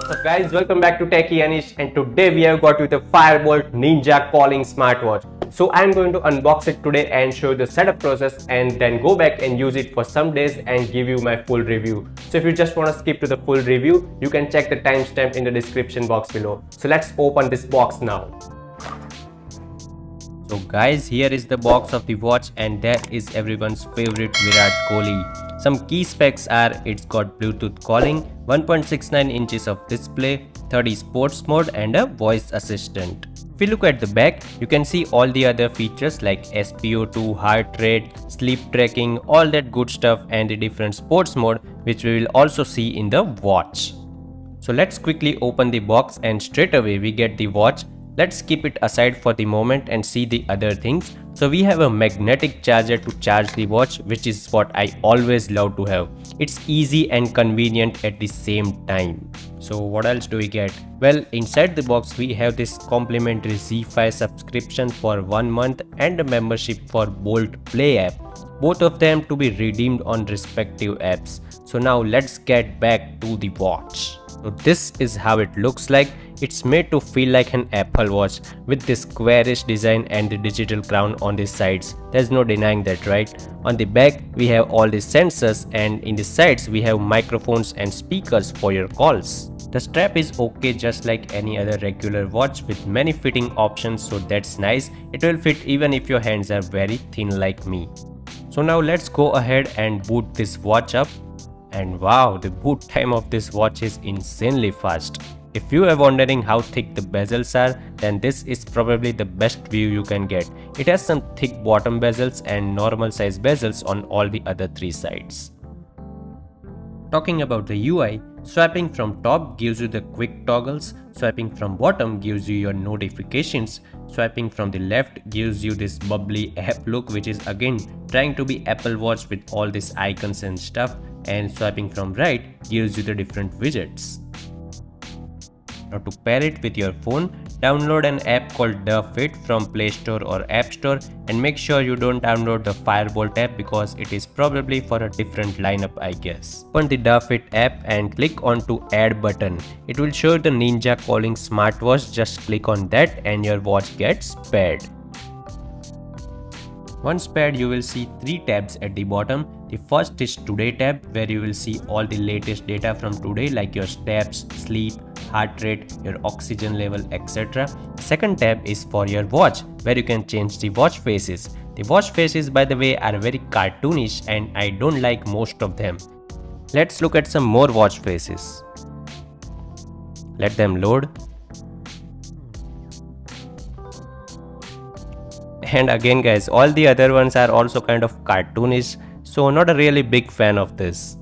What's up guys, welcome back to Techie Anish, and today we have got you the Fireboltt Ninja Calling Smartwatch. So I'm going to unbox it today and show you the setup process and then go back and use it for some days and give you my full review. So if you just want to skip to the full review, you can check the timestamp in the description box below. So let's open this box now. So guys, here is the box of the watch, and that is everyone's favorite Virat Kohli. Some key specs are it's got Bluetooth calling, 1.69 inches of display, 30 sports mode and a voice assistant. If you look at the back, you can see all the other features like SpO2, heart rate, sleep tracking, all that good stuff, and the different sports mode which we will also see in the watch. So let's quickly open the box and straight away we get the watch. Let's keep it aside for the moment and see the other things. So we have a magnetic charger to charge the watch, which is what I always love to have. It's easy and convenient at the same time. So what else do we get? Well, inside the box we have this complimentary Z5 subscription for 1 month and a membership for Bolt Play app. Both of them to be redeemed on respective apps. So now let's get back to the watch. So this is how it looks like. It's made to feel like an Apple Watch with this squarish design and the digital crown on the sides. There's no denying that, right? On the back we have all the sensors, and in the sides we have microphones and speakers for your calls. The strap is okay, just like any other regular watch, with many fitting options, so that's nice. It will fit even if your hands are very thin like me. So now let's go ahead and boot this watch up. And wow, the boot time of this watch is insanely fast. If you are wondering how thick the bezels are, then this is probably the best view you can get. It has some thick bottom bezels and normal size bezels on all the other 3 sides. Talking about the UI, swiping from top gives you the quick toggles, swiping from bottom gives you your notifications, swiping from the left gives you this bubbly app look, which is again trying to be Apple Watch with all these icons and stuff, and swiping from right gives you the different widgets. Now to pair it with your phone, download an app called The Fit from Play Store or App Store, and make sure you don't download the Fireboltt app because it is probably for a different lineup, I guess. Open the The Fit app and click on to add button. It will show the Ninja Calling Smartwatch. Just click on that and your watch gets paired. Once paired, you will see 3 tabs at the bottom. The first is Today tab, where you will see all the latest data from today like your steps, sleep, heart rate, your oxygen level, etc. Second tab is for your watch, where you can change the watch faces. The watch faces, by the way, are very cartoonish and I don't like most of them. Let's look at some more watch faces. Let them load. And again guys, all the other ones are also kind of cartoonish, so not a really big fan of this.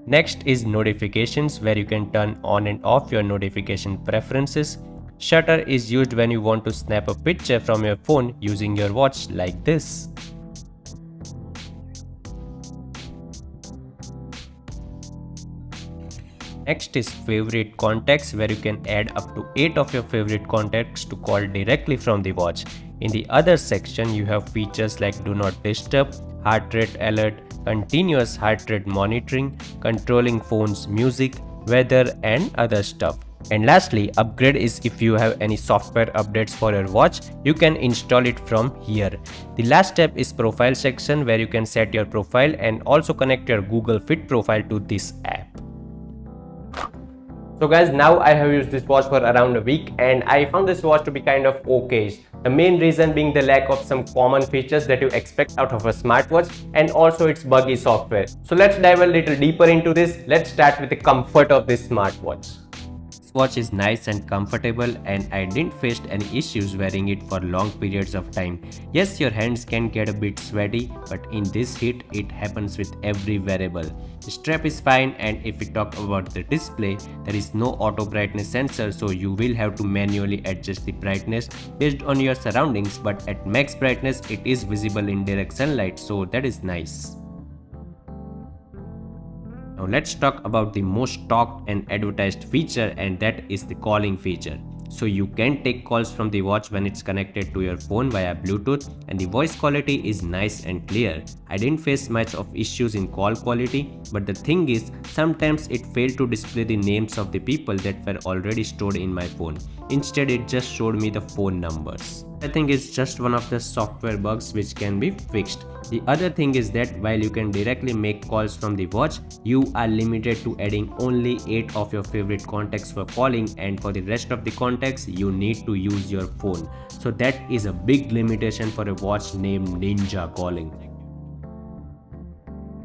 Next is notifications, where you can turn on and off your notification preferences. Shutter is used when you want to snap a picture from your phone using your watch like this. Next is favorite contacts, where you can add up to 8 of your favorite contacts to call directly from the watch. In the other section, you have features like Do Not Disturb, Heart Rate Alert, Continuous Heart Rate Monitoring, controlling phone's music, weather and other stuff. And lastly, upgrade is if you have any software updates for your watch, you can install it from here. The last step is profile section, where you can set your profile and also connect your Google Fit profile to this app. So guys, now I have used this watch for around a week and I found this watch to be kind of okay. The main reason being the lack of some common features that you expect out of a smartwatch, and also its buggy software. So let's dive a little deeper into this. Let's start with the comfort of this smartwatch. This watch is nice and comfortable, and I didn't face any issues wearing it for long periods of time. Yes, your hands can get a bit sweaty, but in this heat it happens with every wearable. The strap is fine, and if we talk about the display, there is no auto brightness sensor, so you will have to manually adjust the brightness based on your surroundings, but at max brightness it is visible in direct sunlight, so that is nice. Now let's talk about the most talked and advertised feature, and that is the calling feature. So you can take calls from the watch when it's connected to your phone via Bluetooth, and the voice quality is nice and clear. I didn't face much of issues in call quality, but the thing is, sometimes it failed to display the names of the people that were already stored in my phone. Instead, it just showed me the phone numbers. I think it's just one of the software bugs which can be fixed. The other thing is that while you can directly make calls from the watch, you are limited to adding only 8 of your favorite contacts for calling, and for the rest of the contacts you need to use your phone. So that is a big limitation for a watch named Ninja Calling.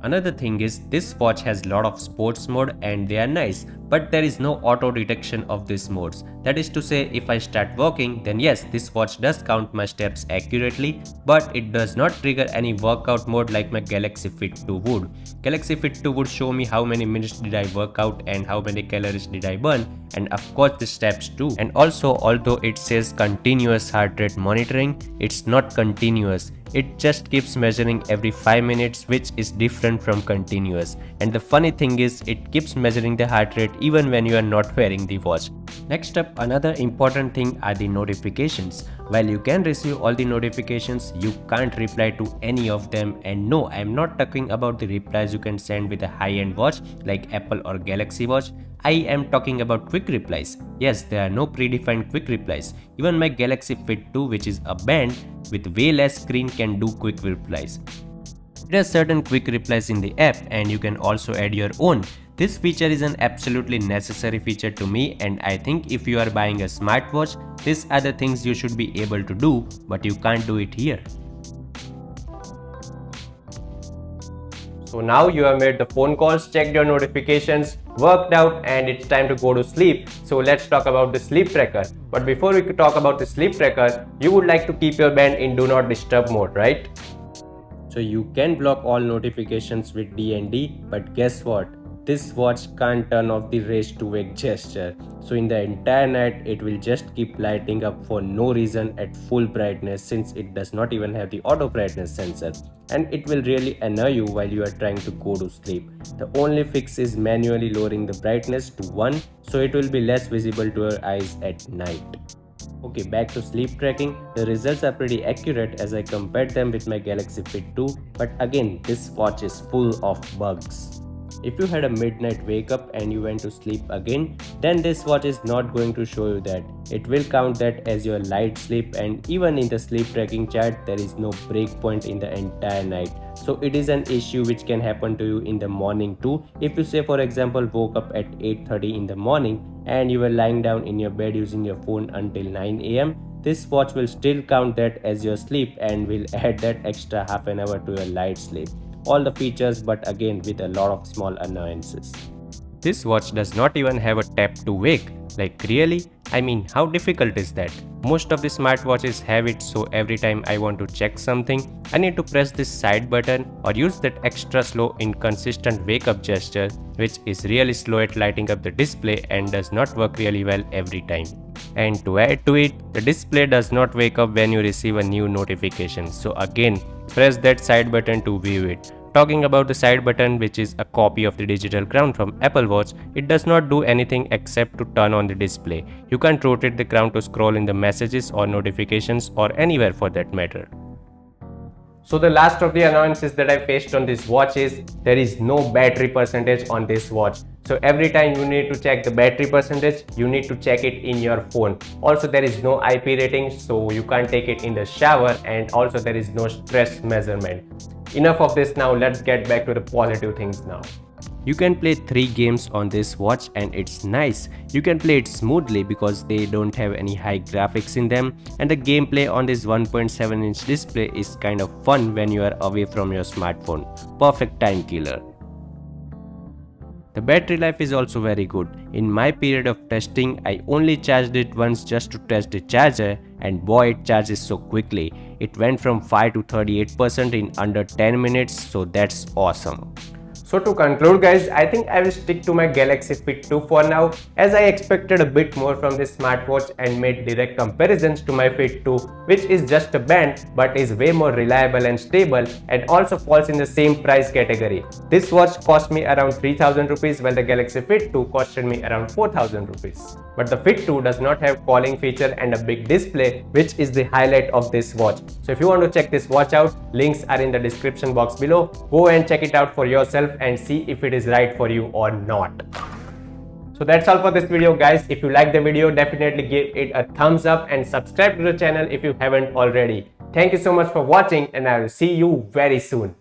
Another thing is this watch has lot of sports mode and they are nice, but there is no auto detection of these modes. That is to say, if I start walking, then yes, this watch does count my steps accurately, but it does not trigger any workout mode like my Galaxy Fit 2 would. Galaxy Fit 2 would show me how many minutes did I work out and how many calories did I burn, and of course the steps too. And also, although it says continuous heart rate monitoring, it's not continuous. It just keeps measuring every 5 minutes, which is different from continuous. And the funny thing is, it keeps measuring the heart rate even when you are not wearing the watch. Next up, another important thing are the notifications. While you can receive all the notifications, you can't reply to any of them. And no, I am not talking about the replies you can send with a high-end watch like Apple or Galaxy Watch. I am talking about quick replies. Yes, there are no predefined quick replies. Even my Galaxy Fit 2, which is a band with way less screen, can do quick replies. There are certain quick replies in the app, and you can also add your own. This feature is an absolutely necessary feature to me, and I think if you are buying a smartwatch, these are the things you should be able to do, but you can't do it here. So now you have made the phone calls, checked your notifications, worked out, and it's time to go to sleep. So let's talk about the sleep tracker. But before we talk about the sleep tracker, you would like to keep your band in do not disturb mode, right? So you can block all notifications with DND, but guess what? This watch can't turn off the raise to wake gesture. So in the entire night, it will just keep lighting up for no reason at full brightness, since it does not even have the auto brightness sensor. And it will really annoy you while you are trying to go to sleep. The only fix is manually lowering the brightness to 1, so it will be less visible to your eyes at night. Okay, back to sleep tracking. The results are pretty accurate as I compared them with my Galaxy Fit 2, but again, this watch is full of bugs. If you had a midnight wake up and you went to sleep again, then this watch is not going to show you that. It will count that as your light sleep, and even in the sleep tracking chart, there is no breakpoint in the entire night. So it is an issue which can happen to you in the morning too. If you say for example woke up at 8:30 in the morning and you were lying down in your bed using your phone until 9 AM, this watch will still count that as your sleep and will add that extra half an hour to your light sleep. All the features, but again with a lot of small annoyances. This watch does not even have a tap to wake. Like really? I mean, how difficult is that? Most of the smartwatches have it, so every time I want to check something, I need to press this side button or use that extra slow inconsistent wake up gesture, which is really slow at lighting up the display and does not work really well every time. And to add to it, the display does not wake up when you receive a new notification. So again, press that side button to view it. Talking about the side button, which is a copy of the digital crown from Apple Watch, it does not do anything except to turn on the display. You can't rotate the crown to scroll in the messages or notifications or anywhere for that matter. So the last of the annoyances that I faced on this watch is there is no battery percentage on this watch. So every time you need to check the battery percentage, you need to check it in your phone. Also, there is no IP rating, so you can't take it in the shower, and also there is no stress measurement. Enough of this now, let's get back to the positive things now. You can play 3 games on this watch and it's nice. You can play it smoothly because they don't have any high graphics in them, and the gameplay on this 1.7-inch display is kind of fun when you are away from your smartphone. Perfect time killer. The battery life is also very good. In my period of testing, I only charged it once just to test the charger, and boy, it charges so quickly. It went from 5 to 38% in under 10 minutes, so that's awesome. So to conclude guys, I think I will stick to my Galaxy Fit 2 for now, as I expected a bit more from this smartwatch and made direct comparisons to my Fit 2, which is just a band but is way more reliable and stable and also falls in the same price category. This watch cost me around 3000 rupees while the Galaxy Fit 2 costed me around 4000 rupees. But the Fit 2 does not have calling feature and a big display, which is the highlight of this watch. So if you want to check this watch out, links are in the description box below. Go and check it out for yourself and see if it is right for you or not. So that's all for this video guys. If you like the video, definitely give it a thumbs up and subscribe to the channel if you haven't already. Thank you so much for watching and I will see you very soon.